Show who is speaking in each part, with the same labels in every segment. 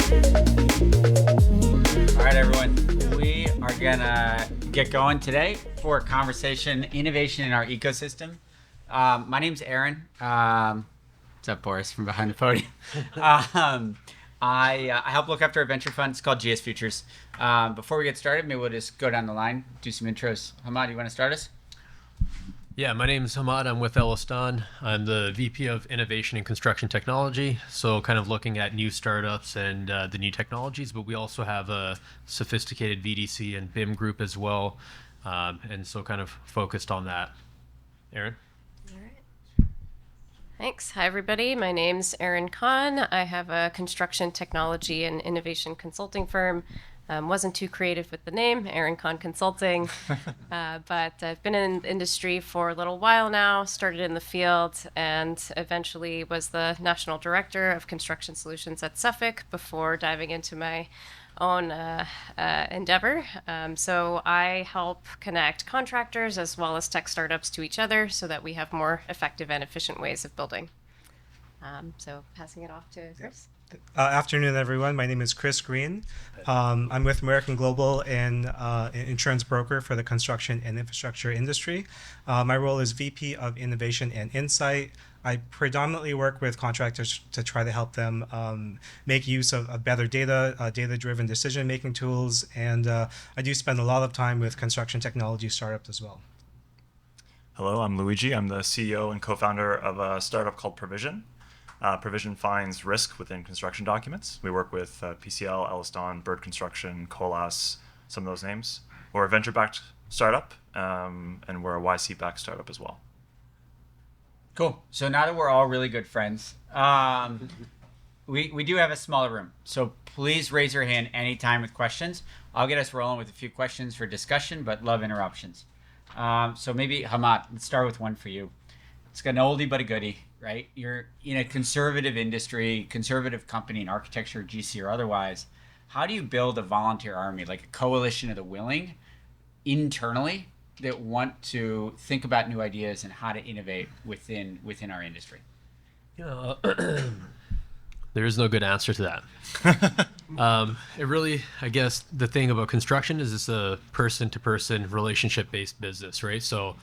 Speaker 1: All right, everyone. We are going to get going today for a conversation, innovation in our ecosystem. My name's Erin. What's up, Boris, from behind the podium? I help look after a venture fund. It's called GS Futures. Before we get started, maybe we'll just go down the line, do some intros. Hammad, you want to start us?
Speaker 2: Yeah, my name is Hammad. I'm with EllisDon. I'm the VP of Innovation and Construction Technology. So kind of looking at new startups and the new technologies, but we also have a sophisticated VDC and BIM group as well. And so kind of focused on that. Erin?
Speaker 3: All right. Thanks. Hi, everybody. My name's Erin Khan. I have a construction technology and innovation consulting firm. Wasn't too creative with the name, Erin Khan Consulting, but I've been in the industry for a little while now, started in the field, and eventually was the National Director of Construction Solutions at Suffolk before diving into my own endeavor. So I help connect contractors as well as tech startups to each other so that we have more effective and efficient ways of building. So passing it off to Chris.
Speaker 4: Afternoon, everyone. My name is Chris Greene. I'm with American Global and insurance broker for the construction and infrastructure industry. My role is VP of Innovation and Insight. I predominantly work with contractors to try to help them make use of better data, data-driven decision-making tools, and I do spend a lot of time with construction technology startups as well.
Speaker 5: Hello, I'm Luigi. I'm the CEO and co-founder of a startup called Provision. Provision finds risk within construction documents. We work with PCL, EllisDon, Bird Construction, Colas, some of those names. We're a venture-backed startup, and we're a YC-backed startup as well.
Speaker 1: Cool. So now that we're all really good friends, we do have a smaller room. So please raise your hand anytime with questions. I'll get us rolling with a few questions for discussion, but love interruptions. So maybe, Hammad, let's start with one for you. It's got an oldie but a goodie, right? You're in a conservative industry, conservative company in architecture, GC or otherwise. How do you build a volunteer army, like a coalition of the willing internally that want to think about new ideas and how to innovate within our industry?
Speaker 2: Yeah, there is no good answer to that. It really, I guess, the thing about construction is it's a person-to-person relationship-based business, right? So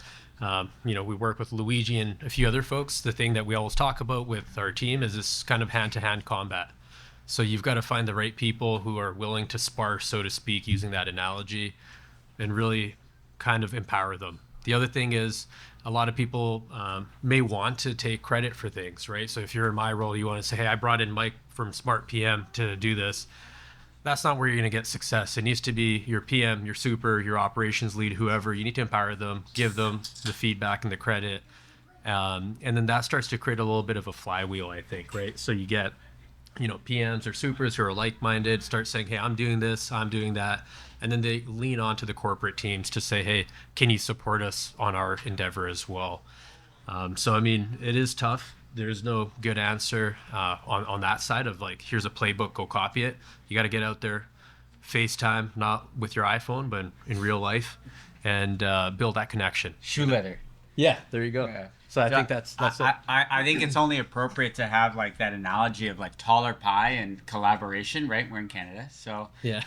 Speaker 2: we work with Luigi and a few other folks. The thing that we always talk about with our team is this kind of hand-to-hand combat. So you've got to find the right people who are willing to spar, so to speak, using that analogy, and really kind of empower them. The other thing is a lot of people may want to take credit for things, right? So if you're in my role, you want to say, hey, I brought in Mike from Smart PM to do this. That's not where you're going to get success. It needs to be your PM, your super, your operations lead, whoever. You need to empower them, give them the feedback and the credit. And then that starts to create a little bit of a flywheel, I think, right? So you get, PMs or supers who are like-minded, start saying, hey, I'm doing this, I'm doing that. And then they lean onto the corporate teams to say, hey, can you support us on our endeavor as well? So, it is tough. There's no good answer on that side of like, here's a playbook, go copy it. You got to get out there, FaceTime, not with your iPhone, but in real life, and build that connection.
Speaker 1: Shoe leather.
Speaker 2: Yeah, there you go.
Speaker 1: Yeah.
Speaker 2: So I think that's it.
Speaker 1: I think it's only appropriate to have like that analogy of like taller pie and collaboration, right? We're in Canada, so
Speaker 2: yeah.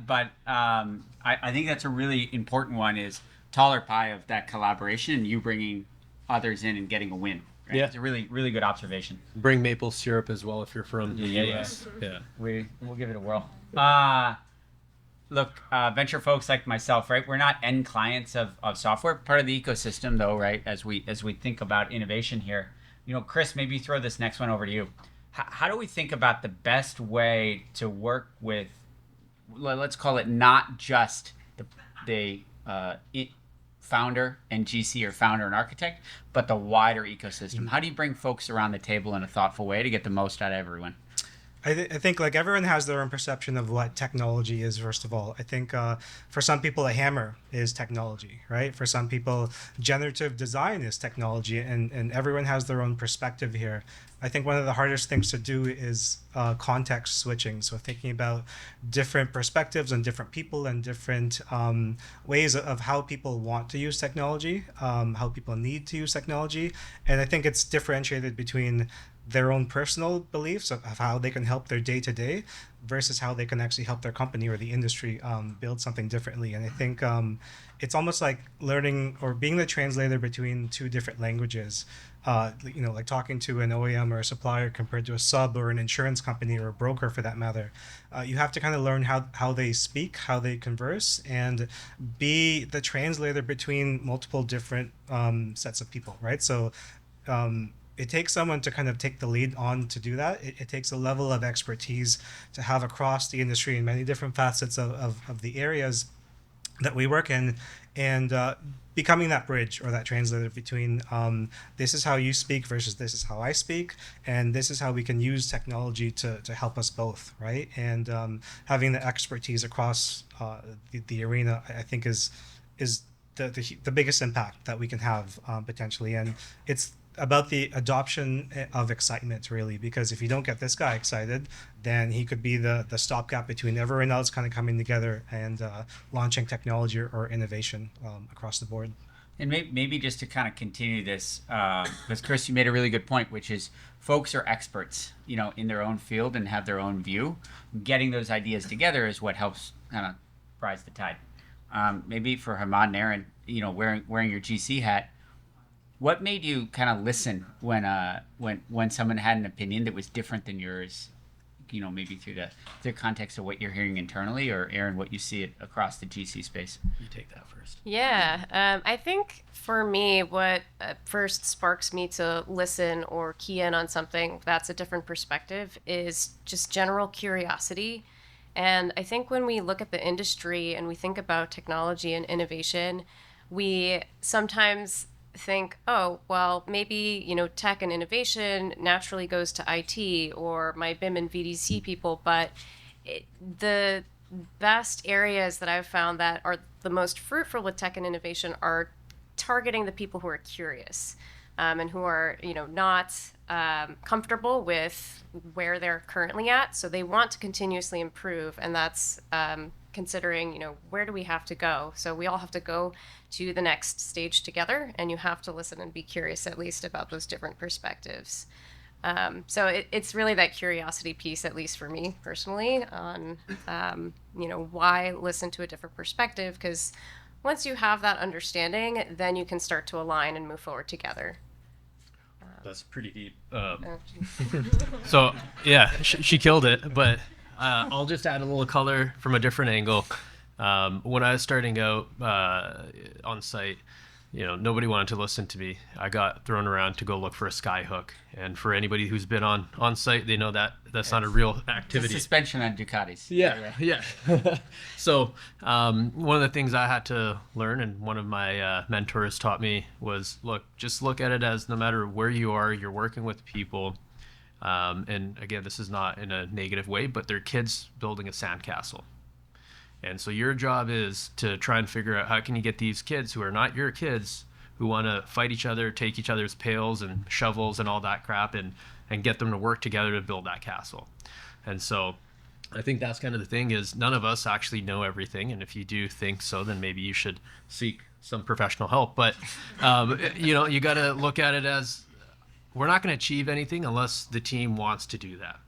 Speaker 1: But I think that's a really important one is taller pie of that collaboration and you bringing others in and getting a win. Right?
Speaker 2: Yeah,
Speaker 1: it's a really, really good observation.
Speaker 2: Bring maple syrup as well if you're from the US.
Speaker 1: Yeah. We'll give it a whirl. Look, venture folks like myself, right? We're not end clients of software, part of the ecosystem, though, right? As we think about innovation here, Chris, maybe throw this next one over to you. How do we think about the best way to work with, let's call it not just the founder and GC or founder and architect, but the wider ecosystem? How do you bring folks around the table in a thoughtful way to get the most out of everyone?
Speaker 4: I think like everyone has their own perception of what technology is. First of all, I think for some people a hammer is technology, right? For some people generative design is technology, and everyone has their own perspective here. I think one of the hardest things to do is context switching. So thinking about different perspectives and different people and different ways of how people want to use technology, how people need to use technology. And I think it's differentiated between their own personal beliefs of how they can help their day-to-day versus how they can actually help their company or the industry build something differently. And I think it's almost like learning or being the translator between two different languages. Like talking to an OEM or a supplier compared to a sub or an insurance company or a broker for that matter. You have to kind of learn how they speak, how they converse, and be the translator between multiple different sets of people, right? So it takes someone to kind of take the lead on to do that. It takes a level of expertise to have across the industry in many different facets of the areas that we work in, and becoming that bridge or that translator between this is how you speak versus this is how I speak, and this is how we can use technology to help us both, right? And having the expertise across the arena, I think is the biggest impact that we can have potentially. And it's about the adoption of excitement, really, because if you don't get this guy excited, then he could be the stopgap between everyone else kind of coming together and launching technology or innovation across the board.
Speaker 1: And maybe just to kind of continue this, because Chris, you made a really good point, which is folks are experts, in their own field and have their own view. Getting those ideas together is what helps kind of rise the tide. Maybe for Hammad and Erin, wearing your GC hat, what made you kind of listen when someone had an opinion that was different than yours? Maybe through the context of what you're hearing internally, or Erin, what you see across the GC space.
Speaker 2: You take that first.
Speaker 3: Yeah, I think for me, what first sparks me to listen or key in on something that's a different perspective is just general curiosity. And I think when we look at the industry and we think about technology and innovation, we sometimes think, oh, well, maybe, tech and innovation naturally goes to IT or my BIM and VDC people, but the best areas that I've found that are the most fruitful with tech and innovation are targeting the people who are curious and who are, not comfortable with where they're currently at. So they want to continuously improve, and that's considering, where do we have to go? So we all have to go to the next stage together, and you have to listen and be curious at least about those different perspectives. So it's really that curiosity piece, at least for me personally, on, why listen to a different perspective, because once you have that understanding, then you can start to align and move forward together.
Speaker 2: That's pretty deep.
Speaker 3: Oh,
Speaker 2: So yeah, she killed it, but I'll just add a little color from a different angle. When I was starting out on site, nobody wanted to listen to me. I got thrown around to go look for a sky hook, and for anybody who's been on site, they know that that's not a real activity.
Speaker 1: Suspension on Ducatis.
Speaker 2: Yeah. So one of the things I had to learn, and one of my mentors taught me, was just look at it as no matter where you are, you're working with people. And again, this is not in a negative way, but they're kids building a sandcastle. And so your job is to try and figure out how can you get these kids who are not your kids, who want to fight each other, take each other's pails and shovels and all that crap, and get them to work together to build that castle. And so I think that's kind of the thing, is none of us actually know everything. And if you do think so, then maybe you should seek some professional help. But, you got to look at it as, we're not going to achieve anything unless the team wants to do that.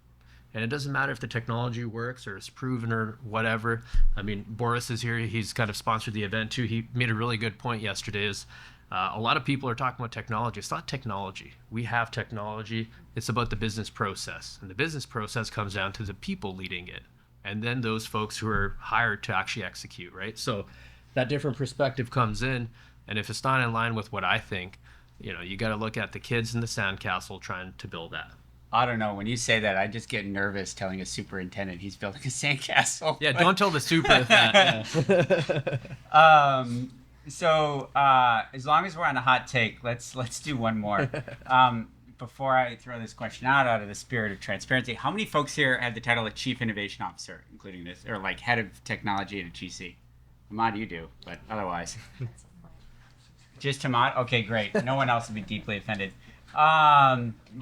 Speaker 2: And it doesn't matter if the technology works or is proven or whatever. I mean, Boris is here. He's kind of sponsored the event too. He made a really good point yesterday, is a lot of people are talking about technology. It's not technology. We have technology. It's about the business process. And the business process comes down to the people leading it, and then those folks who are hired to actually execute, right? So that different perspective comes in. And if it's not in line with what I think, you got to look at the kids in the sandcastle trying to build that.
Speaker 1: I don't know. When you say that, I just get nervous telling a superintendent he's building a sandcastle.
Speaker 2: Yeah, don't tell the super that. Yeah.
Speaker 1: So as long as we're on a hot take, let's do one more. Before I throw this question out of the spirit of transparency, how many folks here have the title of Chief Innovation Officer, including this, or like Head of Technology at a GC? Hammad, you do, but otherwise. Just Hammad? Okay, great. No one else would be deeply offended.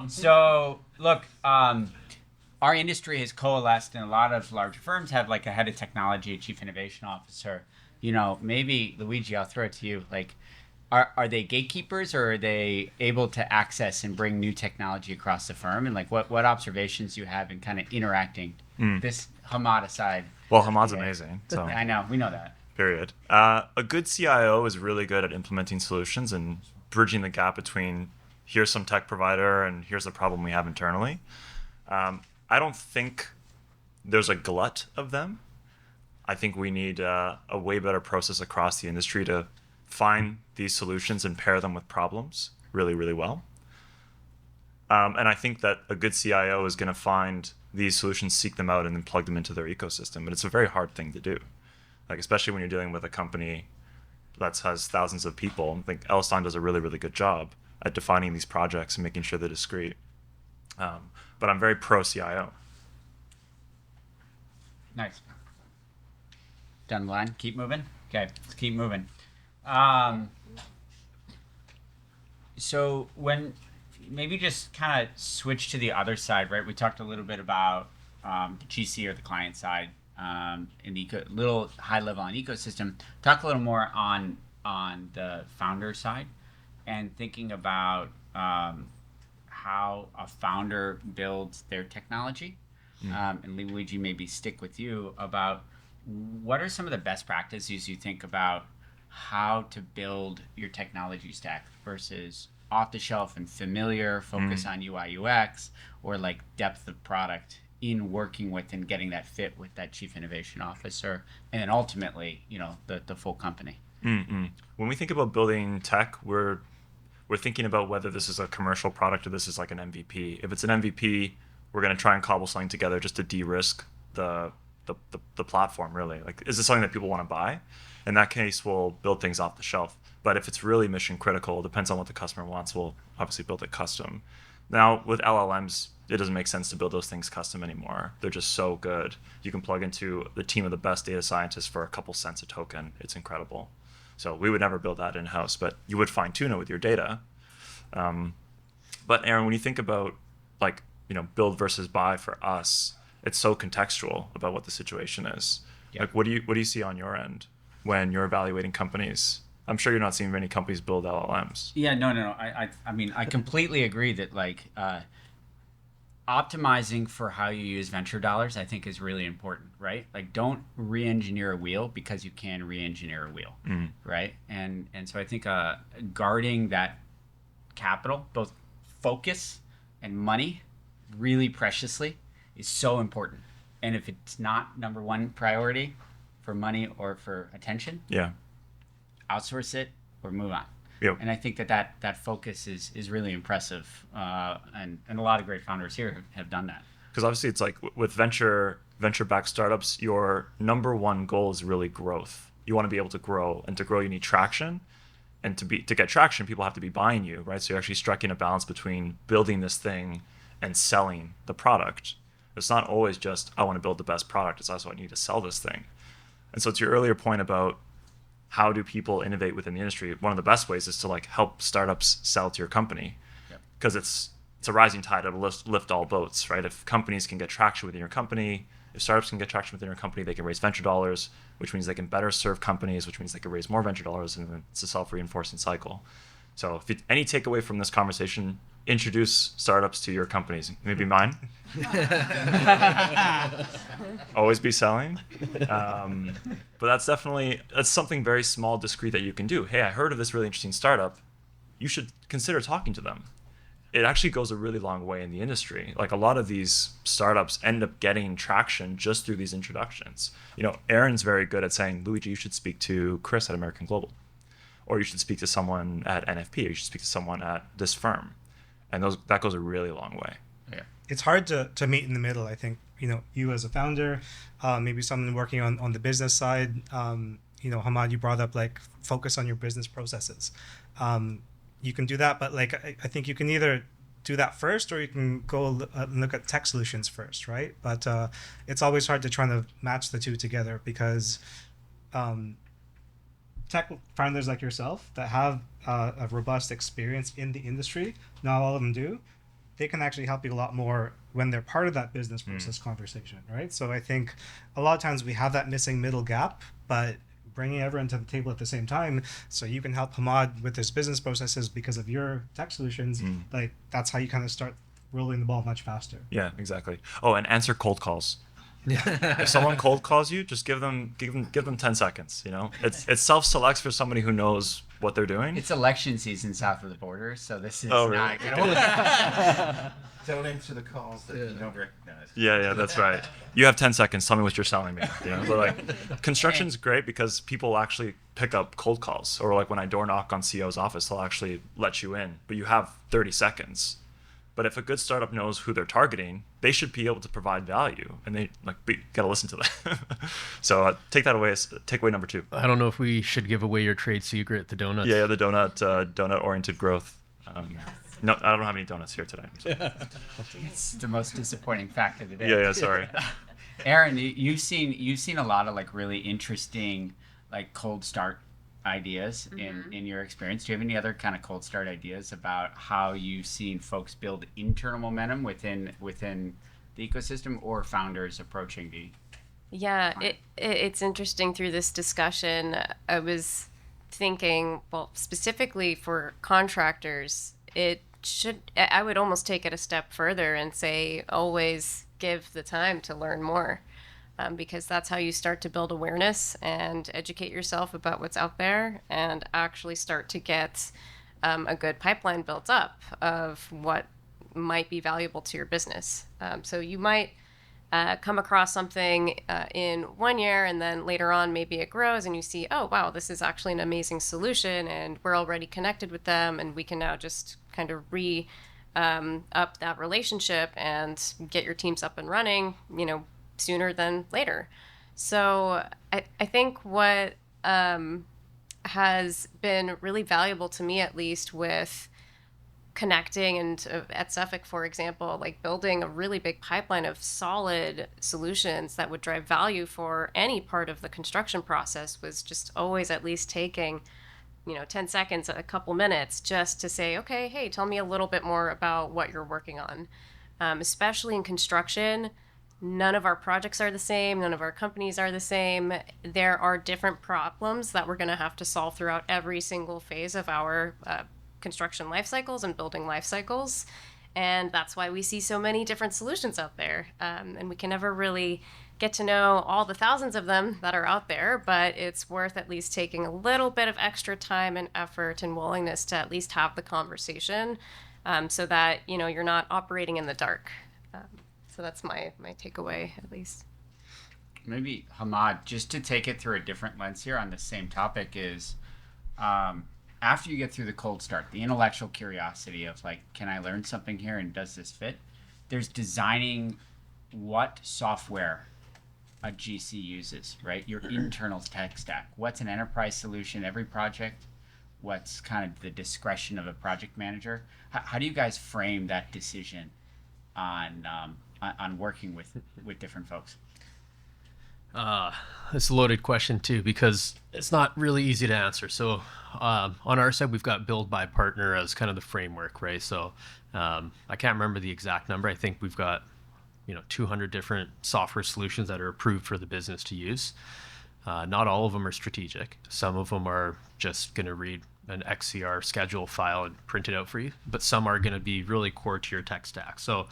Speaker 1: So look, our industry has coalesced, and a lot of large firms have like a head of technology, a chief innovation officer. Maybe Luigi, I'll throw it to you. Like, are they gatekeepers, or are they able to access and bring new technology across the firm? And like, what observations you have in kind of interacting? This Hammad aside.
Speaker 5: Well, Hammad's amazing. So
Speaker 1: I know, we know that.
Speaker 5: period. A good CIO is really good at implementing solutions and bridging the gap between here's some tech provider and here's the problem we have internally. I don't think there's a glut of them. I think we need a way better process across the industry to find these solutions and pair them with problems really, really well. And I think that a good CIO is going to find these solutions, seek them out, and then plug them into their ecosystem. But it's a very hard thing to do, like especially when you're dealing with a company that has thousands of people. I think EllisDon does a really, really good job at defining these projects and making sure they're discrete. But I'm very pro CIO.
Speaker 1: Nice. Down the line. Keep moving. Okay, let's keep moving. So when maybe just kind of switch to the other side, right? We talked a little bit about the GC or the client side, in the little high level on ecosystem. Talk a little more on the founder side, and thinking about how a founder builds their technology. And Luigi, maybe stick with you about what are some of the best practices you think about how to build your technology stack versus off the shelf and familiar, focus on UI UX, or like depth of product in working with and getting that fit with that chief innovation officer, and then ultimately, the full company.
Speaker 5: When we think about building tech, we're thinking about whether this is a commercial product or this is like an MVP. If it's an MVP, we're going to try and cobble something together just to de-risk the platform, really. Like, is this something that people want to buy? In that case, we'll build things off the shelf. But if it's really mission critical, depends on what the customer wants, we'll obviously build it custom. Now, with LLMs, it doesn't make sense to build those things custom anymore. They're just so good. You can plug into the team of the best data scientists for a couple cents a token. It's incredible. So we would never build that in-house, but you would fine-tune it with your data. But Erin, when you think about build versus buy for us, it's so contextual about what the situation is. Yep. Like, what do you see on your end when you're evaluating companies? I'm sure you're not seeing many companies build LLMs.
Speaker 1: Yeah, no. I mean, I completely agree that optimizing for how you use venture dollars, I think, is really important, right? Like, don't re-engineer a wheel because you can re-engineer a wheel, right? And so I think guarding that capital, both focus and money, really preciously, is so important. And if it's not number one priority for money or for attention, outsource it or move on.
Speaker 5: Yep.
Speaker 1: And I think that focus is really impressive, and a lot of great founders here have done that.
Speaker 5: Because obviously it's like with venture-backed startups, your number one goal is really growth. You want to be able to grow, and to grow you need traction. And to get traction, people have to be buying you, right? So you're actually striking a balance between building this thing and selling the product. It's not always just, I want to build the best product. It's also, I need to sell this thing. And so to your earlier point about how do people innovate within the industry, one of the best ways is to help startups sell to your company, because it's a rising tide that'll lift all boats, right? If companies can get traction within your company, if startups can get traction within your company, they can raise venture dollars, which means they can better serve companies, which means they can raise more venture dollars, and it's a self-reinforcing cycle. So any takeaway from this conversation, introduce startups to your companies. Maybe mine. Always be selling. But that's something very small, discreet that you can do. Hey, I heard of this really interesting startup. You should consider talking to them. It actually goes a really long way in the industry. Like, a lot of these startups end up getting traction just through these introductions. Erin's very good at saying, Luigi, you should speak to Chris at American Global, or you should speak to someone at NFP, or you should speak to someone at this firm. And that goes a really long way.
Speaker 1: Yeah.
Speaker 4: It's hard to meet in the middle. I think, you as a founder, maybe someone working on the business side, Hammad, you brought up focus on your business processes. You can do that, but I think you can either do that first, or you can go look at tech solutions first, right? But it's always hard to try to match the two together, because tech founders like yourself that have a robust experience in the industry, not all of them do, they can actually help you a lot more when they're part of that business process conversation, right? So I think a lot of times we have that missing middle gap, but bringing everyone to the table at the same time, so you can help Hammad with his business processes because of your tech solutions, like that's how you kind of start rolling the ball much faster.
Speaker 5: Yeah, exactly. Oh, and answer cold calls. If someone cold calls you, just give them 10 seconds. You know, it self-selects for somebody who knows what they're doing.
Speaker 1: It's election season south of the border, so this is
Speaker 5: Oh, really?
Speaker 1: not good.
Speaker 6: Don't answer the calls that you don't recognize.
Speaker 5: Yeah, that's right. You have 10 seconds. Tell me what you're selling me. You know, but like construction's great because people actually pick up cold calls, or like when I door knock on CEO's office, they'll actually let you in, but you have 30 seconds. But if a good startup knows who they're targeting, they should be able to provide value, and they gotta listen to them. So take that away. Takeaway number 2.
Speaker 2: I don't know if we should give away your trade secret, the donuts.
Speaker 5: Yeah, the donut-oriented growth. No, I don't have any donuts here today. So.
Speaker 1: It's the most disappointing fact of the day.
Speaker 5: Yeah, sorry.
Speaker 1: Erin, you've seen a lot of like really interesting like cold start ideas in your experience. Do you have any other kind of cold start ideas about how you've seen folks build internal momentum within the ecosystem, or founders approaching the
Speaker 3: It's interesting through this discussion. I was thinking, well, specifically for contractors, I would almost take it a step further and say always give the time to learn more. Because that's how you start to build awareness and educate yourself about what's out there, and actually start to get a good pipeline built up of what might be valuable to your business. So you might come across something in 1 year, and then later on maybe it grows and you see, oh wow, this is actually an amazing solution, and we're already connected with them, and we can now just kind of up that relationship and get your teams up and running, sooner than later. So I think what has been really valuable to me, at least with connecting and at Suffolk, for example, like building a really big pipeline of solid solutions that would drive value for any part of the construction process, was just always at least taking 10 seconds, a couple minutes, just to say, okay, hey, tell me a little bit more about what you're working on. Especially in construction, none of our projects are the same. None of our companies are the same. There are different problems that we're going to have to solve throughout every single phase of our construction life cycles and building life cycles. And that's why we see so many different solutions out there. And we can never really get to know all the thousands of them that are out there, but it's worth at least taking a little bit of extra time and effort and willingness to at least have the conversation, so that, you're not operating in the dark. So that's my takeaway, at least.
Speaker 1: Maybe Hammad, just to take it through a different lens here on the same topic, is after you get through the cold start, the intellectual curiosity of like, can I learn something here and does this fit? There's designing what software a GC uses, right? Your internal tech stack. What's an enterprise solution every project? What's kind of the discretion of a project manager? How do you guys frame that decision on working with different folks?
Speaker 2: It's a loaded question too, because it's not really easy to answer. So on our side, we've got build by partner as kind of the framework, right? So I can't remember the exact number. I think we've got 200 different software solutions that are approved for the business to use. Not all of them are strategic. Some of them are just going to read an XCR schedule file and print it out for you, but some are going to be really core to your tech stack. So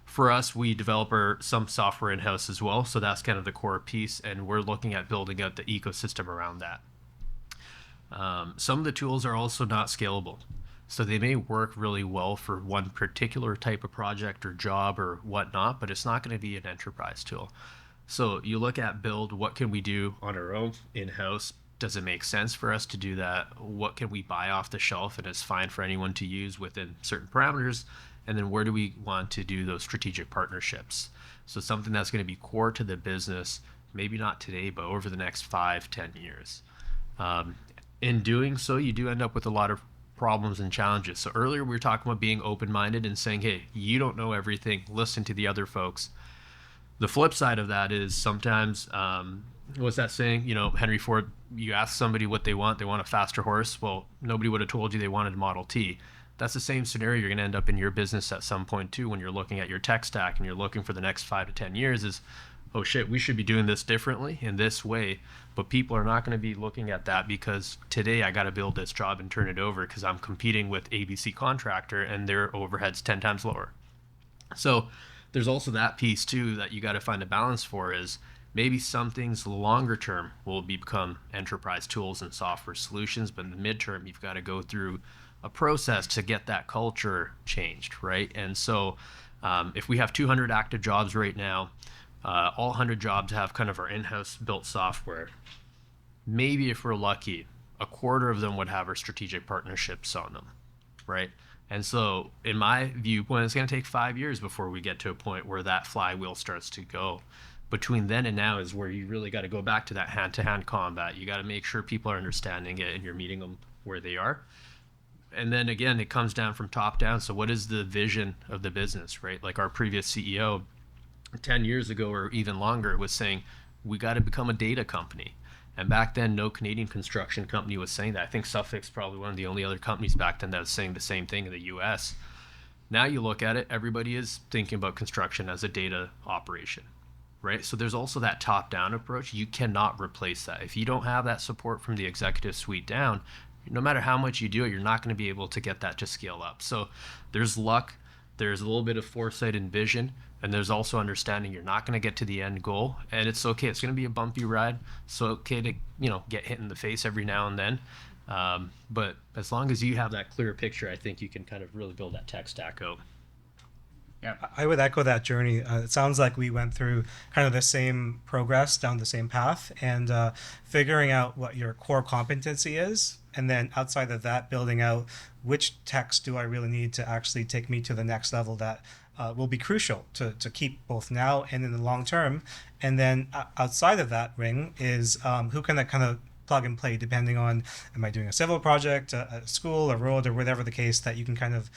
Speaker 2: for us, we develop some software in-house as well. So that's kind of the core piece, and we're looking at building out the ecosystem around that. Some of the tools are also not scalable. So they may work really well for one particular type of project or job or whatnot, but it's not going to be an enterprise tool. So you look at build, what can we do on our own in-house? Does it make sense for us to do that? What can we buy off the shelf and it's fine for anyone to use within certain parameters? And then where do we want to do those strategic partnerships? So something that's going to be core to the business, maybe not today, but over the next 5-10 years. In doing so, you do end up with a lot of problems and challenges. So earlier we were talking about being open-minded and saying, hey, you don't know everything, listen to the other folks. The flip side of that is sometimes, what's that saying? Henry Ford you ask somebody what they want a faster horse. Well, nobody would have told you they wanted a Model T. That's the same scenario you're going to end up in your business at some point too, when you're looking at your tech stack and you're looking for the next 5 to 10 years is, oh shit, we should be doing this differently in this way. But people are not going to be looking at that because today I got to build this job and turn it over because I'm competing with ABC contractor and their overhead's 10 times lower. So there's also that piece too that you got to find a balance for, is maybe some things longer term will become enterprise tools and software solutions, but in the midterm, you've got to go through a process to get that culture changed, right? And so if we have 200 active jobs right now, all 100 jobs have kind of our in-house built software. Maybe if we're lucky, a quarter of them would have our strategic partnerships on them, right? And so in my viewpoint, it's going to take 5 years before we get to a point where that flywheel starts to go. Between then and now is where you really got to go back to that hand-to-hand combat. You got to make sure people are understanding it and you're meeting them where they are. And then again, it comes down from top down. So what is the vision of the business, right? Like our previous CEO 10 years ago or even longer was saying, we got to become a data company. And back then, no Canadian construction company was saying that. I think Suffolk's probably one of the only other companies back then that was saying the same thing in the US. Now you look at it, everybody is thinking about construction as a data operation, right? So there's also that top-down approach. You cannot replace that. If you don't have that support from the executive suite down, no matter how much you do it, you're not going to be able to get that to scale up. So there's luck, there's a little bit of foresight and vision, and there's also understanding you're not going to get to the end goal, and it's okay. It's going to be a bumpy ride. So okay to get hit in the face every now and then, but as long as you have that clear picture, I think you can kind of really build that tech stack out.
Speaker 1: Yeah,
Speaker 4: I would echo that journey. It sounds like we went through kind of the same progress down the same path, and figuring out what your core competency is, and then outside of that, building out which techs do I really need to actually take me to the next level that will be crucial to keep both now and in the long term. And then outside of that ring is who can I kind of plug and play depending on, am I doing a civil project, a school, a road, or whatever the case, that you can kind of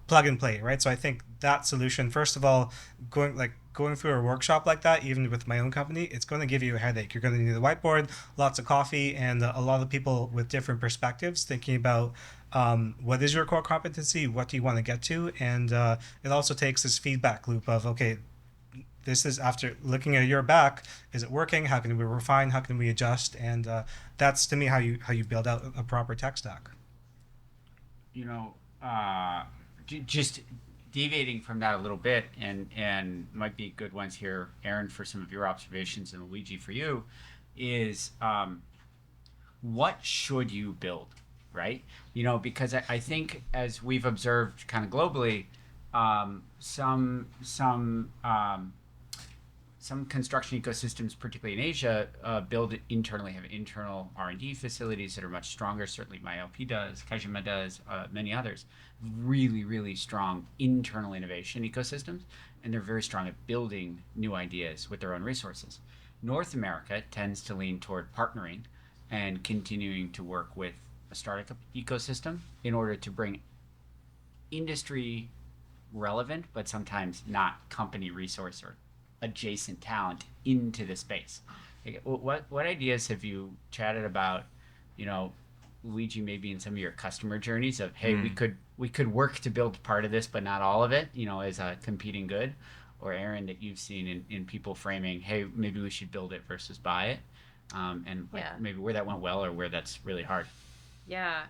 Speaker 4: plug and play, right? So I think that solution, first of all, going through a workshop like that, even with my own company, it's going to give you a headache. You're going to need a whiteboard, lots of coffee, and a lot of people with different perspectives thinking about what is your core competency, what do you want to get to, and it also takes this feedback loop of, okay, this is after looking at your back, is it working? How can we refine? How can we adjust? And that's to me how you build out a proper tech stack.
Speaker 1: Just deviating from that a little bit, and might be good ones here, Erin, for some of your observations, and Luigi for you, is what should you build, right? Because I think as we've observed kind of globally, some construction ecosystems, particularly in Asia, build it internally, have internal R&D facilities that are much stronger. Certainly my LP does, Kajima does, many others. Really, really strong internal innovation ecosystems, and they're very strong at building new ideas with their own resources. North America tends to lean toward partnering and continuing to work with a startup ecosystem in order to bring industry relevant, but sometimes not company resource or adjacent talent into the space. What ideas have you chatted about, Luigi, maybe in some of your customer journeys of, hey, we could work to build part of this, but not all of it, as a competing good, or Erin, that you've seen in people framing, hey, maybe we should build it versus buy it, maybe where that went well or where that's really hard.
Speaker 3: Yeah.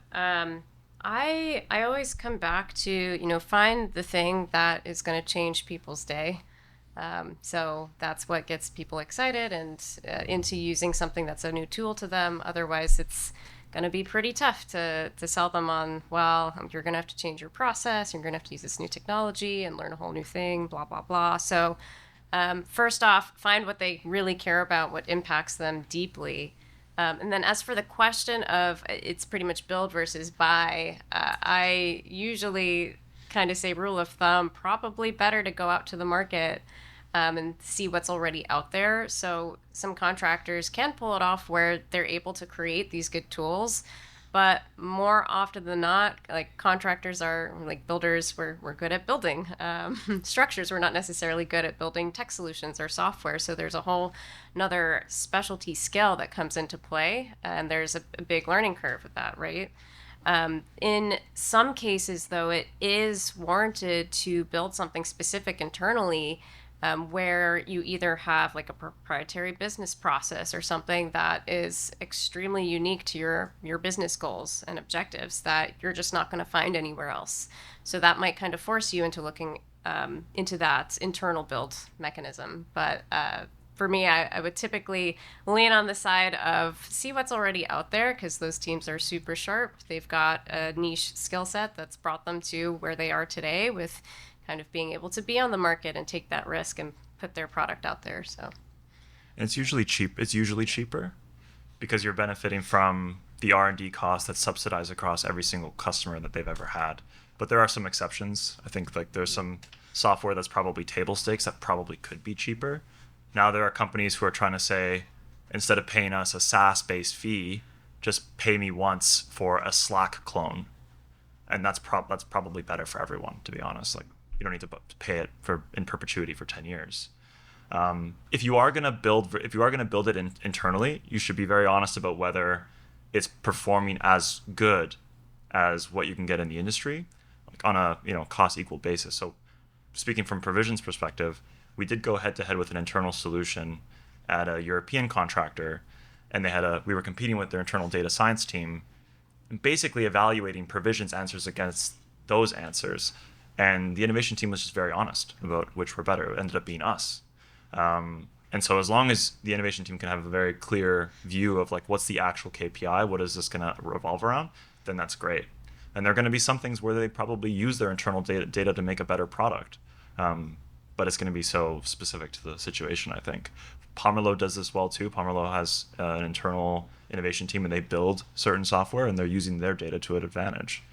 Speaker 3: I always come back to, find the thing that is going to change people's day. So that's what gets people excited and into using something that's a new tool to them. Otherwise, it's going to be pretty tough to sell them on, well, you're going to have to change your process. You're going to have to use this new technology and learn a whole new thing, blah, blah, blah. So first off, find what they really care about, what impacts them deeply. And then as for the question of it's pretty much build versus buy, I usually kind of say rule of thumb, probably better to go out to the market and see what's already out there. So some contractors can pull it off where they're able to create these good tools. But more often than not, like contractors are like builders, we're good at building structures. We're not necessarily good at building tech solutions or software. So there's a whole another specialty skill that comes into play, and there's a big learning curve with that, right? In some cases, though, it is warranted to build something specific internally, where you either have like a proprietary business process or something that is extremely unique to your business goals and objectives that you're just not going to find anywhere else. So that might kind of force you into looking into that internal build mechanism. But for me, I would typically lean on the side of see what's already out there, because those teams are super sharp. They've got a niche skill set that's brought them to where they are today, with kind of being able to be on the market and take that risk and put their product out there. So,
Speaker 5: and it's usually cheap. It's usually cheaper because you're benefiting from the R&D cost that's subsidized across every single customer that they've ever had. But there are some exceptions. I think like there's some software that's probably table stakes that probably could be cheaper. Now there are companies who are trying to say, instead of paying us a SaaS-based fee, just pay me once for a Slack clone, and that's probably better for everyone, to be honest. Like you don't need to pay it in perpetuity for 10 years. If you are gonna build it internally, you should be very honest about whether it's performing as good as what you can get in the industry, like on a cost equal basis. So speaking from Provision's perspective, we did go head to head with an internal solution at a European contractor, and we were competing with their internal data science team and basically evaluating Provision's answers against those answers. And the innovation team was just very honest about which were better. It ended up being us. And so as long as the innovation team can have a very clear view of like what's the actual KPI, what is this going to revolve around, then that's great. And there are going to be some things where they probably use their internal data to make a better product. But it's going to be so specific to the situation, I think. Pomerleau does this well too. Pomerleau has an internal innovation team, and they build certain software, and they're using their data to an advantage.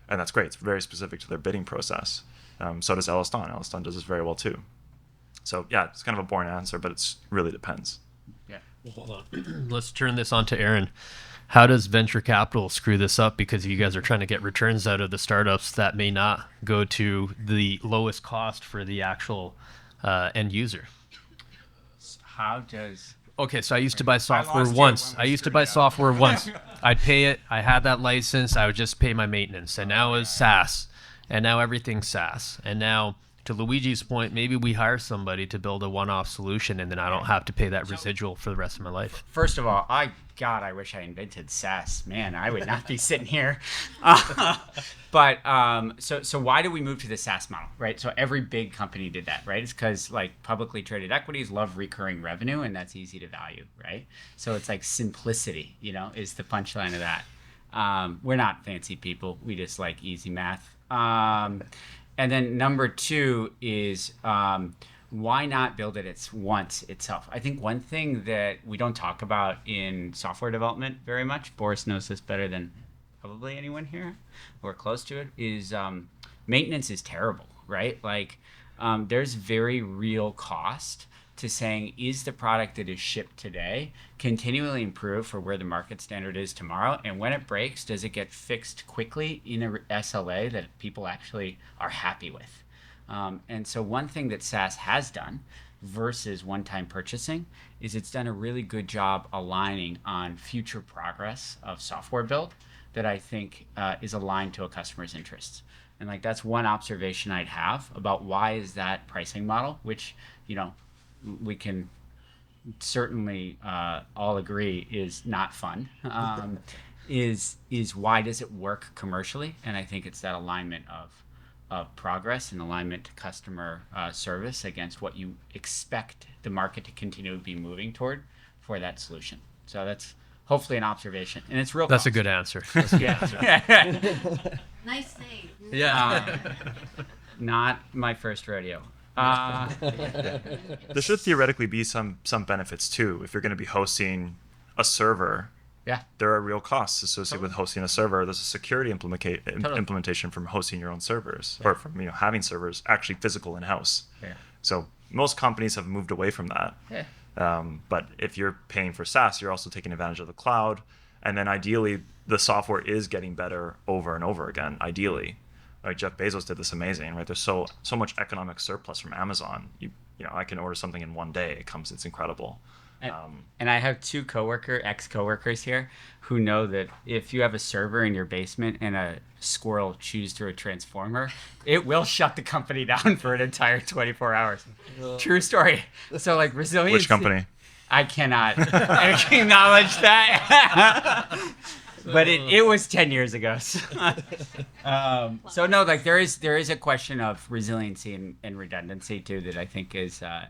Speaker 5: And that's great. It's very specific to their bidding process. So does EllisDon. EllisDon does this very well too. So yeah, it's kind of a boring answer, but it really depends.
Speaker 1: Yeah.
Speaker 2: Well, hold on. Let's turn this on to Erin. How does venture capital screw this up? Because you guys are trying to get returns out of the startups that may not go to the lowest cost for the actual end user.
Speaker 1: How does...
Speaker 2: Okay, so I used to buy software
Speaker 1: lost you
Speaker 2: once.
Speaker 1: when
Speaker 2: I
Speaker 1: we
Speaker 2: used to
Speaker 1: screwed
Speaker 2: buy
Speaker 1: up.
Speaker 2: software once. I'd pay it. I had that license. I would just pay my maintenance. And now it's SaaS. And now everything's SaaS. And now, to Luigi's point, maybe we hire somebody to build a one-off solution, and then I don't have to pay that residual for the rest of my life.
Speaker 1: First of all, I wish I invented SaaS. Man, I would not be sitting here. So why do we move to the SaaS model, right? So every big company did that, right? It's because like publicly traded equities love recurring revenue, and that's easy to value, right? So it's like simplicity, is the punchline of that. We're not fancy people. We just like easy math. And then number two is why not build it once itself? I think one thing that we don't talk about in software development very much, Boris knows this better than probably anyone here or close to it, is maintenance is terrible, right? Like there's very real cost to saying, is the product that is shipped today continually improved for where the market standard is tomorrow? And when it breaks, does it get fixed quickly in a SLA that people actually are happy with? And so one thing that SaaS has done versus one-time purchasing is it's done a really good job aligning on future progress of software build that I think is aligned to a customer's interests. And like that's one observation I'd have about why is that pricing model, which, we can certainly all agree is not fun, is why does it work commercially? And I think it's that alignment of progress and alignment to customer service against what you expect the market to continue to be moving toward for that solution. So that's hopefully an observation. And it's real
Speaker 2: That's
Speaker 1: cost.
Speaker 2: a good answer. That's a good answer.
Speaker 3: nice thing.
Speaker 2: Yeah.
Speaker 1: Not my first rodeo.
Speaker 5: There should theoretically be some benefits too. If you're going to be hosting a server,
Speaker 1: Yeah.
Speaker 5: there are real costs associated with hosting a server. There's a security
Speaker 1: Totally.
Speaker 5: implementation from hosting your own servers, or from having servers actually physical in house.
Speaker 1: Yeah.
Speaker 5: So most companies have moved away from that.
Speaker 1: Yeah.
Speaker 5: But if you're paying for SaaS, you're also taking advantage of the cloud. And then ideally, the software is getting better over and over again, ideally. Like Jeff Bezos did this amazing, right? There's so much economic surplus from Amazon. You know, I can order something in one day. It's incredible.
Speaker 1: And I have two ex-coworkers here who know that if you have a server in your basement and a squirrel chews through a transformer, it will shut the company down for an entire 24 hours. True story. So like resilience.
Speaker 5: Which company?
Speaker 1: I cannot acknowledge that. But it was 10 years ago. So no, like there is a question of resiliency and redundancy too that I think is a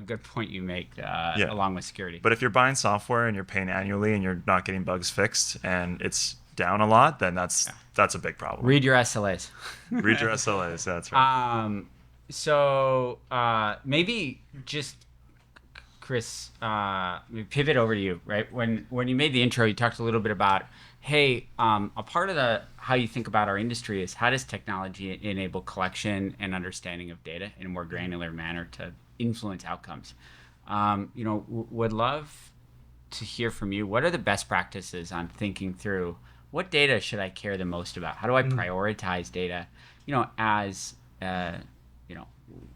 Speaker 1: good point you make along with security.
Speaker 5: But if you're buying software and you're paying annually and you're not getting bugs fixed and it's down a lot, then that's a big problem.
Speaker 1: Read your SLAs.
Speaker 5: Read your SLAs. That's right.
Speaker 1: So maybe just Chris, pivot over to you, right? When you made the intro, you talked a little bit about, hey, a part of how you think about our industry is how does technology enable collection and understanding of data in a more granular manner to influence outcomes? Would love to hear from you. What are the best practices on thinking through what data should I care the most about? How do I prioritize data? As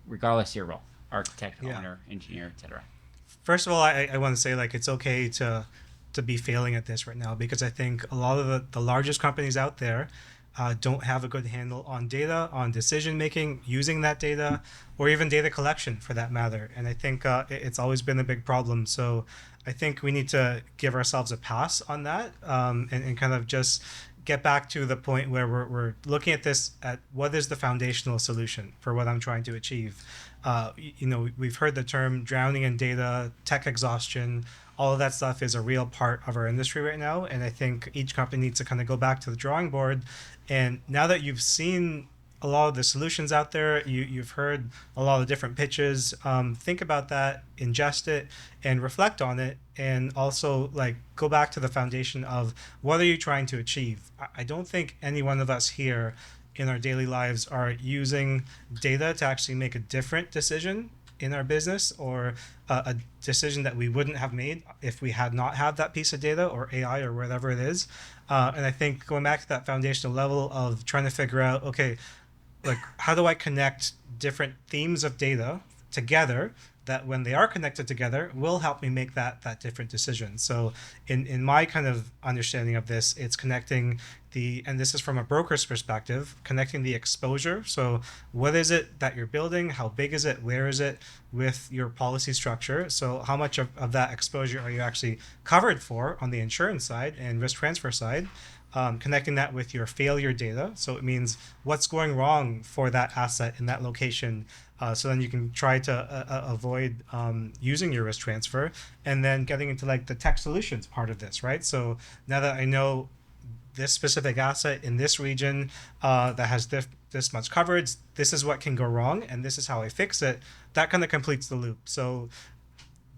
Speaker 1: regardless of your role, architect, owner, engineer, etc.
Speaker 4: First of all, I want to say like it's okay to be failing at this right now, because I think a lot of the largest companies out there don't have a good handle on data, on decision making, using that data, or even data collection for that matter. And I think it's always been a big problem. So I think we need to give ourselves a pass on that, and kind of just get back to the point where we're looking at this at what is the foundational solution for what I'm trying to achieve. We've heard the term drowning in data, tech exhaustion. All of that stuff is a real part of our industry right now. And I think each company needs to kind of go back to the drawing board. And now that you've seen a lot of the solutions out there, you've heard a lot of different pitches, think about that, ingest it, and reflect on it. And also like go back to the foundation of what are you trying to achieve? I don't think any one of us here in our daily lives are using data to actually make a different decision in our business, or a decision that we wouldn't have made if we had not had that piece of data or AI or whatever it is. And I think going back to that foundational level of trying to figure out, okay, like how do I connect different themes of data together that when they are connected together will help me make that different decision. So in my kind of understanding of this, it's connecting and this is from a broker's perspective, connecting the exposure. So what is it that you're building? How big is it? Where is it with your policy structure? So how much of that exposure are you actually covered for on the insurance side and risk transfer side? Connecting that with your failure data. So it means what's going wrong for that asset in that location. So then you can try to avoid using your risk transfer, and then getting into like the tech solutions part of this, right? So now that I know this specific asset in this region that has this much coverage, this is what can go wrong, and this is how I fix it. That kind of completes the loop. So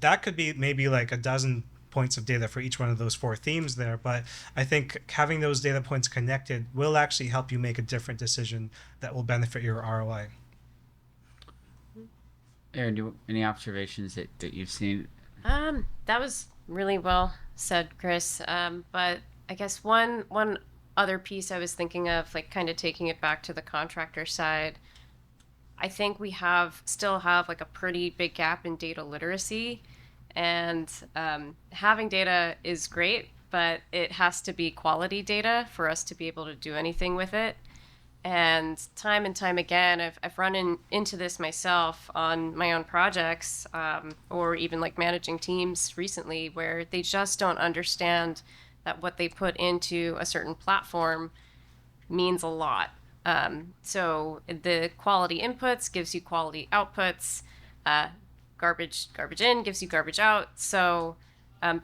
Speaker 4: that could be maybe like a dozen points of data for each one of those four themes there. But I think having those data points connected will actually help you make a different decision that will benefit your ROI.
Speaker 1: Erin, any observations that you've seen?
Speaker 3: That was really well said, Chris. But I guess one other piece I was thinking of, like kind of taking it back to the contractor side, I think we still have like a pretty big gap in data literacy. And having data is great, but it has to be quality data for us to be able to do anything with it. And time again, I've run into this myself on my own projects, or even like managing teams recently, where they just don't understand that what they put into a certain platform means a lot. So the quality inputs gives you quality outputs. Garbage in gives you garbage out. So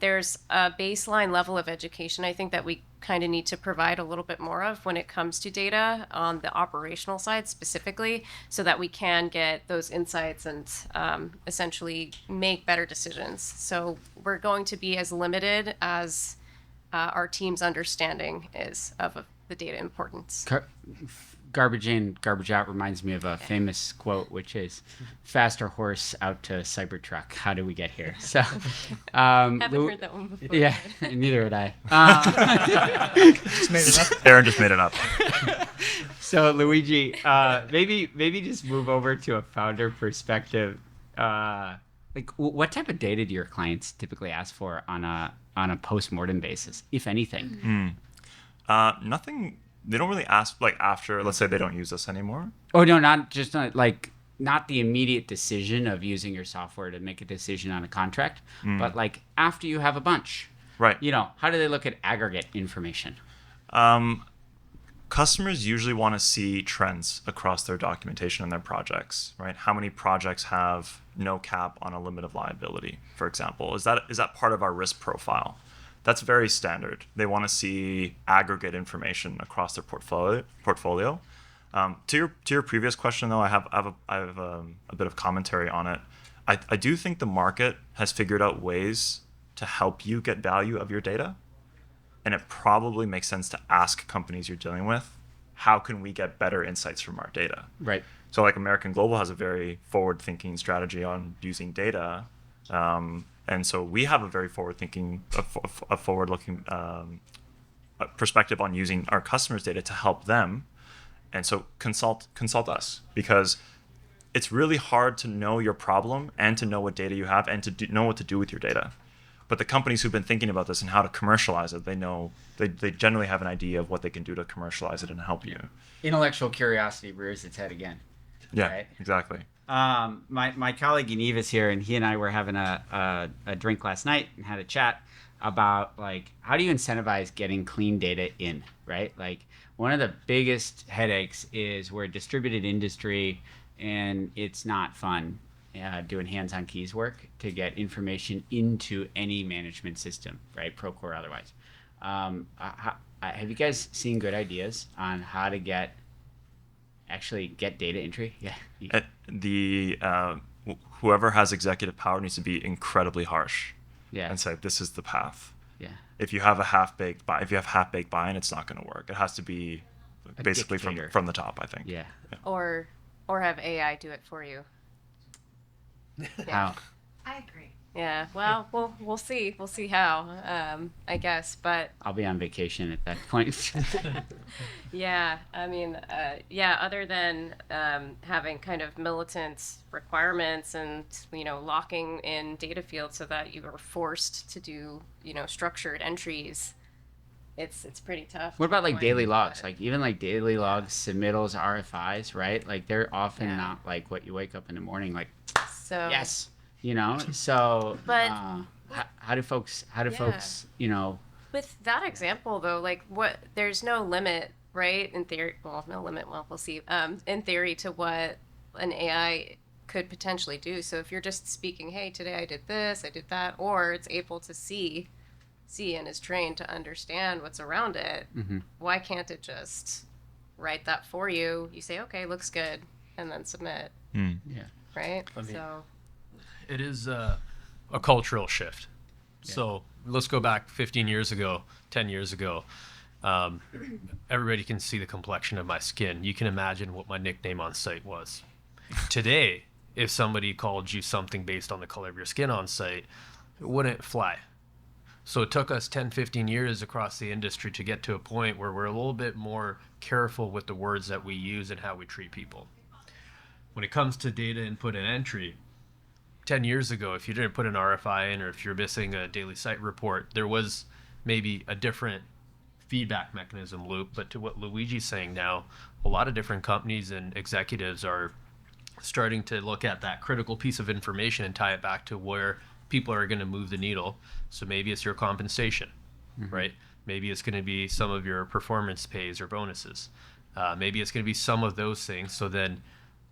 Speaker 3: there's a baseline level of education I think that we kind of need to provide a little bit more of when it comes to data on the operational side specifically, so that we can get those insights and essentially make better decisions. So we're going to be as limited as our team's understanding is of the data importance.
Speaker 1: garbage in, garbage out reminds me of a famous quote, which is "faster horse out to Cybertruck. How do we get here?" So,
Speaker 3: Haven't heard that one before.
Speaker 1: yeah, neither would I.
Speaker 4: Just made it up.
Speaker 5: Aaron just made it up.
Speaker 1: So Luigi, maybe just move over to a founder perspective. What type of data do your clients typically ask for on a post-mortem basis, if anything?
Speaker 5: Nothing. They don't really ask like after. Let's say they don't use us anymore.
Speaker 1: Oh no, not the immediate decision of using your software to make a decision on a contract, but like after you have a bunch.
Speaker 5: Right.
Speaker 1: How do they look at aggregate information?
Speaker 5: Customers usually want to see trends across their documentation and their projects, right? How many projects have no cap on a limit of liability, for example? Is that part of our risk profile? That's very standard. They want to see aggregate information across their portfolio. To your previous question, though, I have a bit of commentary on it. I do think the market has figured out ways to help you get value of your data, and it probably makes sense to ask companies you're dealing with, how can we get better insights from our data?
Speaker 1: Right.
Speaker 5: So like American Global has a very forward-thinking strategy on using data. And so we have a very forward-looking perspective on using our customers' data to help them. And so consult us, because it's really hard to know your problem and to know what data you have and to know what to do with your data. But the companies who've been thinking about this and how to commercialize it, they generally have an idea of what they can do to commercialize it and help you.
Speaker 1: Intellectual curiosity rears its head again.
Speaker 5: Yeah,
Speaker 1: Right?
Speaker 5: exactly.
Speaker 1: My colleague Yaniv is here, and he and I were having a drink last night and had a chat about like how do you incentivize getting clean data in, right? Like one of the biggest headaches is we're a distributed industry, and it's not fun doing hands-on keys work to get information into any management system, right? Procore or otherwise. Have you guys seen good ideas on how to actually get data entry?
Speaker 5: Yeah. Whoever has executive power needs to be incredibly harsh.
Speaker 1: Yeah.
Speaker 5: And say this is the path.
Speaker 1: Yeah.
Speaker 5: If you have half-baked buy-in, it's not going to work. It has to be basically from the top, I think.
Speaker 1: Yeah.
Speaker 3: Or have AI do it for you.
Speaker 1: How?
Speaker 7: I agree.
Speaker 3: Yeah. Well, we'll see. We'll see how. I guess, but
Speaker 1: I'll be on vacation at that point.
Speaker 3: yeah. I mean, yeah. Other than having kind of militant requirements and locking in data fields so that you are forced to do structured entries, it's pretty tough.
Speaker 1: What about like daily logs? Like even like daily logs, submittals, RFIs, right? Like they're often not like what you wake up in the morning like.
Speaker 3: So
Speaker 1: Yes. So
Speaker 3: But-
Speaker 1: how do folks
Speaker 3: with that example though, like there's no limit, right? In theory, well, no limit. Well, we'll see. In theory, to what an AI could potentially do. So if you're just speaking, hey, today I did this, I did that, or it's able to see and is trained to understand what's around it, why can't it just write that for you? You say, okay, looks good, and then submit.
Speaker 1: Yeah.
Speaker 3: Right?
Speaker 2: I mean,
Speaker 3: So
Speaker 2: it is a cultural shift. Yeah. So let's go back 15 years ago, 10 years ago. Everybody can see the complexion of my skin. You can imagine what my nickname on site was. Today, if somebody called you something based on the color of your skin on site, it wouldn't fly. So it took us 10, 15 years across the industry to get to a point where we're a little bit more careful with the words that we use and how we treat people. When it comes to data input and entry, 10 years ago, if you didn't put an RFI in or if you're missing a daily site report, there was maybe a different feedback mechanism loop. But to what Luigi's saying now, a lot of different companies and executives are starting to look at that critical piece of information and tie it back to where people are going to move the needle. So maybe it's your compensation, right? Maybe it's going to be some of your performance pays or bonuses. Maybe it's going to be some of those things. So then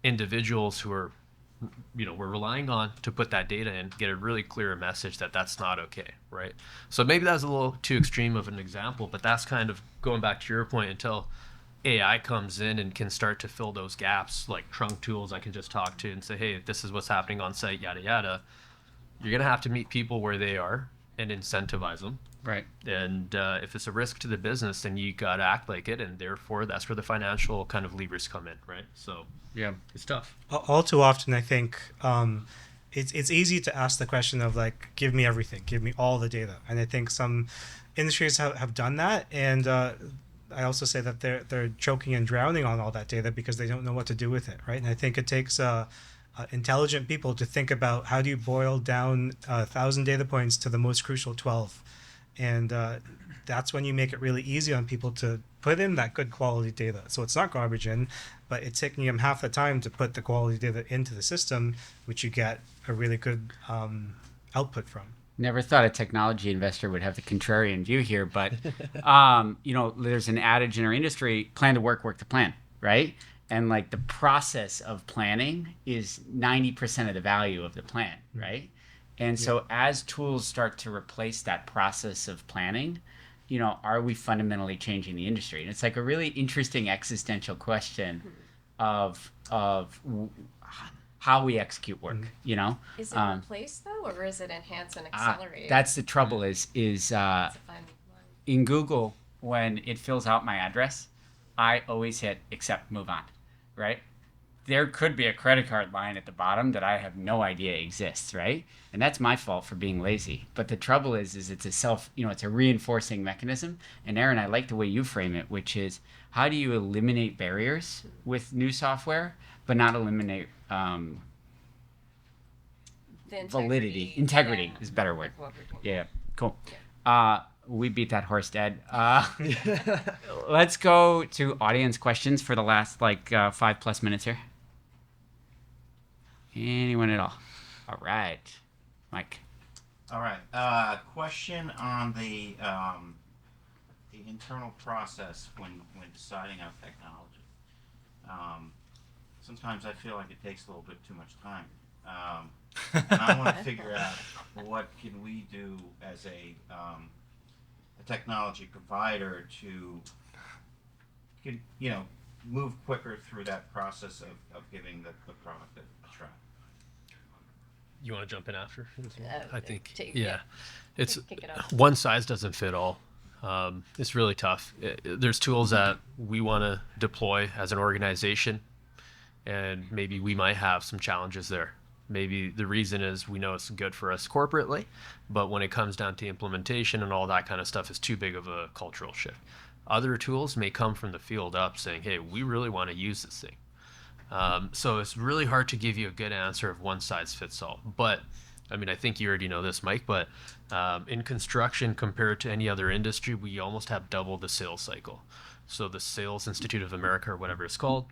Speaker 2: individuals who are, we're relying on to put that data in, get a really clear message that that's not okay, right? So maybe that's a little too extreme of an example, but that's kind of going back to your point. Until AI comes in and can start to fill those gaps, like trunk tools I can just talk to and say, hey, this is what's happening on site, yada, yada. You're going to have to meet people where they are and incentivize them.
Speaker 1: Right.
Speaker 2: And if it's a risk to the business, then you got to act like it, and therefore that's where the financial kind of levers come in, right? So
Speaker 1: Yeah.
Speaker 2: it's tough.
Speaker 4: All too often, I think it's easy to ask the question of like, give me everything, give me all the data, and I think some industries have done that, and I also say that they're choking and drowning on all that data because they don't know what to do with it, right? And I think it takes intelligent people to think about how do you boil down 1,000 data points to the most crucial 12, and that's when you make it really easy on people to put in that good quality data. So it's not garbage in, but it's taking them half the time to put the quality data into the system, which you get a really good output from.
Speaker 1: Never thought a technology investor would have the contrarian view here, but there's an adage in our industry: plan to work to plan, right? And like the process of planning is 90% of the value of the plan, right? And so as tools start to replace that process of planning, are we fundamentally changing the industry? And it's like a really interesting existential question of how we execute work,
Speaker 3: Is it replace though, or is it enhance and accelerate?
Speaker 1: That's the trouble is
Speaker 3: It's a fine line.
Speaker 1: in Google, when it fills out my address, I always hit accept, move on, right? There could be a credit card line at the bottom that I have no idea exists, right? And that's my fault for being lazy. But the trouble is it's it's a reinforcing mechanism. And Erin, I like the way you frame it, which is how do you eliminate barriers with new software, but not eliminate
Speaker 3: The
Speaker 1: validity. Integrity
Speaker 3: yeah,
Speaker 1: is a better word.
Speaker 3: of what we're doing.
Speaker 1: Yeah, cool. We beat that horse dead. Let's go to audience questions for the last 5+ minutes here. Anyone at all? All right, Mike.
Speaker 6: All right. Question on the internal process when deciding on technology. Sometimes I feel like it takes a little bit too much time. And I want to figure out what can we do as a technology provider to move quicker through that process of giving the product a try.
Speaker 2: You want to jump in after? I think,
Speaker 3: kick it off.
Speaker 2: One size doesn't fit all. It's really tough. There's tools that we want to deploy as an organization, and maybe we might have some challenges there. Maybe the reason is we know it's good for us corporately, but when it comes down to implementation and all that kind of stuff, is too big of a cultural shift. Other tools may come from the field up saying, hey, we really want to use this thing. So it's really hard to give you a good answer of one size fits all. But I think you already know this, Mike, but in construction compared to any other industry, we almost have double the sales cycle. So the Sales Institute of America, or whatever it's called,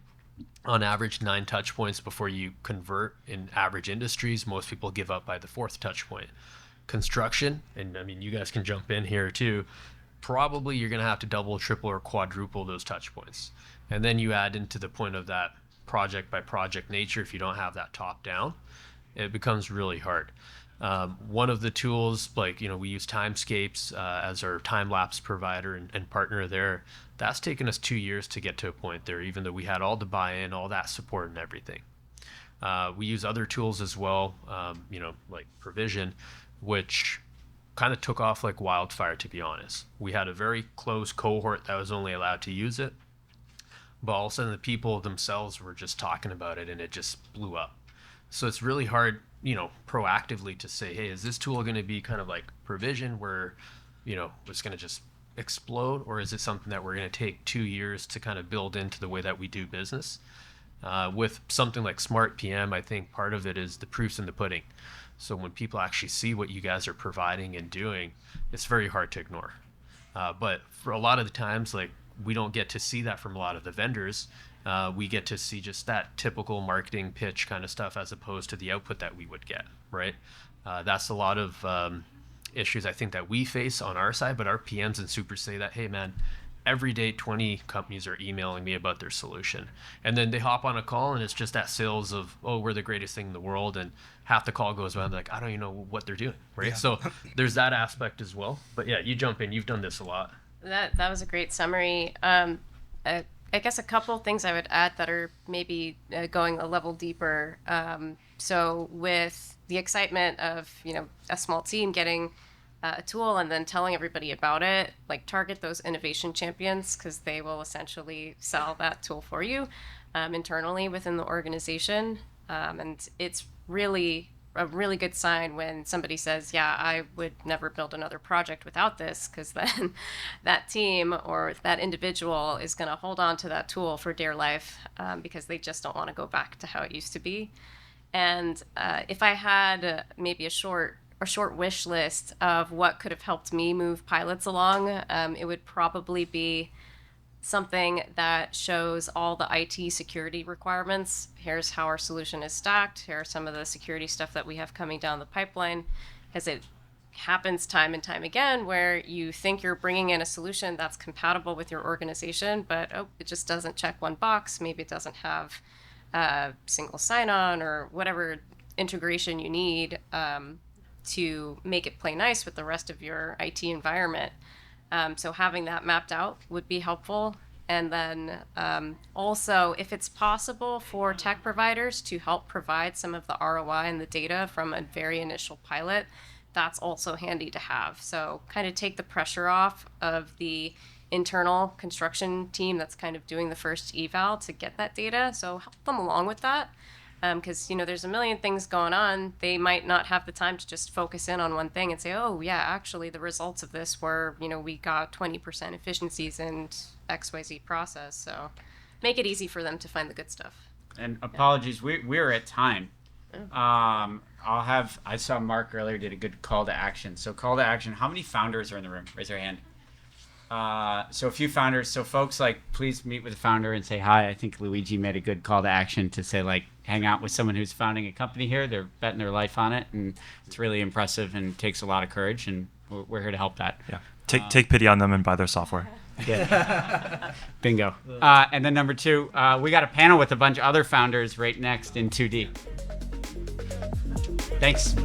Speaker 2: on average 9 touch points before you convert. In average industries, most people give up by the 4th touch point. Construction, and you guys can jump in here too, probably you're going to have to double, triple, or quadruple those touch points. And then you add into the point of that project by project nature. If you don't have that top down, it becomes really hard. One of the tools, we use Timescapes as our time-lapse provider and partner there. That's taken us 2 years to get to a point there, even though we had all the buy-in, all that support and everything. We use other tools as well, like Provision, which kind of took off like wildfire, to be honest. We had a very close cohort that was only allowed to use it, but all of a sudden the people themselves were just talking about it and it just blew up. So it's really hard, proactively to say, hey, is this tool going to be kind of like Provision where, it's going to just explode, or is it something that we're going to take 2 years to kind of build into the way that we do business? With something like Smart PM, I think part of it is the proof's in the pudding. So when people actually see what you guys are providing and doing, it's very hard to ignore. But for a lot of the times, we don't get to see that from a lot of the vendors. We get to see just that typical marketing pitch kind of stuff as opposed to the output that we would get, right? That's a lot of issues I think that we face on our side, but our PMs and supers say that, hey man, every day 20 companies are emailing me about their solution. And then they hop on a call and it's just that sales of, oh, we're the greatest thing in the world. And half the call goes by, I'm like, I don't even know what they're doing, right? Yeah. So there's that aspect as well. But yeah, you jump in, you've done this a lot.
Speaker 3: That was a great summary. I guess a couple things I would add that are maybe going a level deeper. So with the excitement of a small team getting a tool and then telling everybody about it, like target those innovation champions because they will essentially sell that tool for you internally within the organization. And it's really a really good sign when somebody says, yeah, I would never build another project without this, because then that team or that individual is going to hold on to that tool for dear life because they just don't want to go back to how it used to be. And if I had maybe a short wish list of what could have helped me move pilots along, it would probably be something that shows all the IT security requirements. Here's how our solution is stacked. Here are some of the security stuff that we have coming down the pipeline, because it happens time and time again where you think you're bringing in a solution that's compatible with your organization, but it just doesn't check one box. Maybe it doesn't have single sign-on or whatever integration you need to make it play nice with the rest of your IT environment. So having that mapped out would be helpful. And then also, if it's possible for tech providers to help provide some of the ROI and the data from a very initial pilot, that's also handy to have. So kind of take the pressure off of the internal construction team that's kind of doing the first eval to get that data. So help them along with that. Because, there's a million things going on. They might not have the time to just focus in on one thing and say, oh, yeah, actually, the results of this were, we got 20% efficiencies in XYZ process. So make it easy for them to find the good stuff.
Speaker 1: And apologies, we're at time. I saw Mark earlier did a good call to action. So call to action, how many founders are in the room? Raise your hand. So a few founders. So folks, please meet with the founder and say hi. I think Luigi made a good call to action to say, hang out with someone who's founding a company here. They're betting their life on it, and it's really impressive and takes a lot of courage, and we're here to help that.
Speaker 5: Yeah. Take pity on them and buy their software.
Speaker 1: Yeah. Bingo. And then number 2, we got a panel with a bunch of other founders right next in 2D. Thanks.